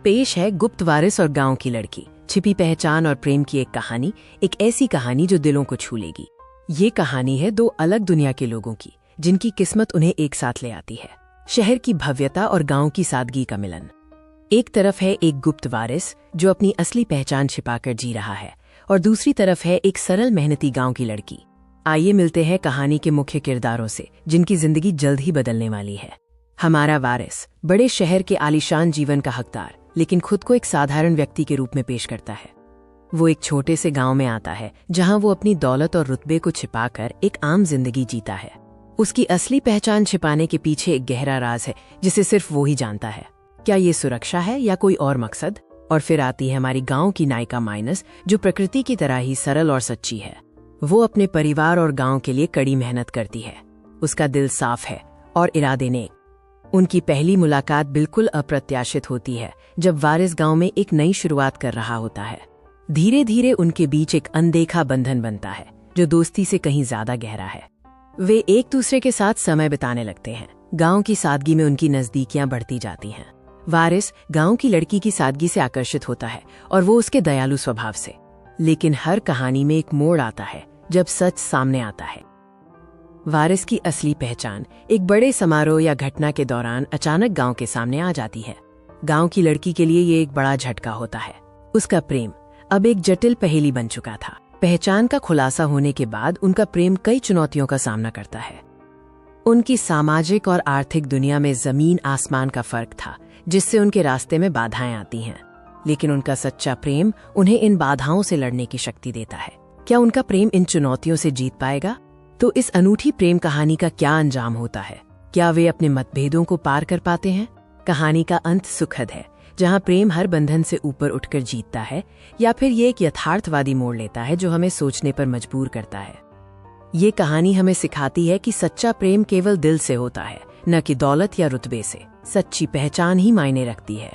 पेश है गुप्त वारिस और गांव की लड़की, छिपी पहचान और प्रेम की एक कहानी। एक ऐसी कहानी जो दिलों को छू लेगी। ये कहानी है दो अलग दुनिया के लोगों की, जिनकी किस्मत उन्हें एक साथ ले आती है। शहर की भव्यता और गांव की सादगी का मिलन। एक तरफ है एक गुप्त वारिस जो अपनी असली पहचान छिपाकर जी रहा है, और दूसरी तरफ है एक सरल मेहनती गांव की लड़की। आइए मिलते हैं कहानी के मुख्य किरदारों से, जिनकी जिंदगी जल्द ही बदलने वाली है। हमारा वारिस बड़े शहर के आलीशान जीवन का हकदार, लेकिन खुद को एक साधारण व्यक्ति के रूप में पेश करता है। वो एक छोटे से गांव में आता है, जहां वो अपनी दौलत और रुतबे को छिपाकर एक आम जिंदगी जीता है। उसकी असली पहचान छिपाने के पीछे एक गहरा राज है, जिसे सिर्फ वो ही जानता है। क्या ये सुरक्षा है या कोई और मकसद? और फिर आती है हमारी गांव की नायिका माइनस, जो प्रकृति की तरह ही सरल और सच्ची है। वो अपने परिवार और गांव के लिए कड़ी मेहनत करती है। उसका दिल साफ है और इरादे नेक। उनकी पहली मुलाकात बिल्कुल अप्रत्याशित होती है, जब वारिस गांव में एक नई शुरुआत कर रहा होता है। धीरे धीरे उनके बीच एक अनदेखा बंधन बनता है, जो दोस्ती से कहीं ज्यादा गहरा है। वे एक दूसरे के साथ समय बिताने लगते हैं। गांव की सादगी में उनकी नजदीकियां बढ़ती जाती हैं। वारिस गांव की लड़की की सादगी से आकर्षित होता है, और वो उसके दयालु स्वभाव से। लेकिन हर कहानी में एक मोड़ आता है, जब सच सामने आता है। वारिस की असली पहचान एक बड़े समारोह या घटना के दौरान अचानक गांव के सामने आ जाती है। गांव की लड़की के लिए ये एक बड़ा झटका होता है। उसका प्रेम अब एक जटिल पहेली बन चुका था। पहचान का खुलासा होने के बाद उनका प्रेम कई चुनौतियों का सामना करता है। उनकी सामाजिक और आर्थिक दुनिया में जमीन आसमान का फर्क था, जिससे उनके रास्ते में बाधाएं आती हैं। लेकिन उनका सच्चा प्रेम उन्हें इन बाधाओं से लड़ने की शक्ति देता है। क्या उनका प्रेम इन चुनौतियों से जीत पाएगा? तो इस अनूठी प्रेम कहानी का क्या अंजाम होता है? क्या वे अपने मतभेदों को पार कर पाते हैं? कहानी का अंत सुखद है, जहां प्रेम हर बंधन से ऊपर उठकर जीतता है, या फिर ये एक यथार्थवादी मोड़ लेता है जो हमें सोचने पर मजबूर करता है। ये कहानी हमें सिखाती है कि सच्चा प्रेम केवल दिल से होता है, न कि दौलत या रुतबे से। सच्ची पहचान ही मायने रखती है।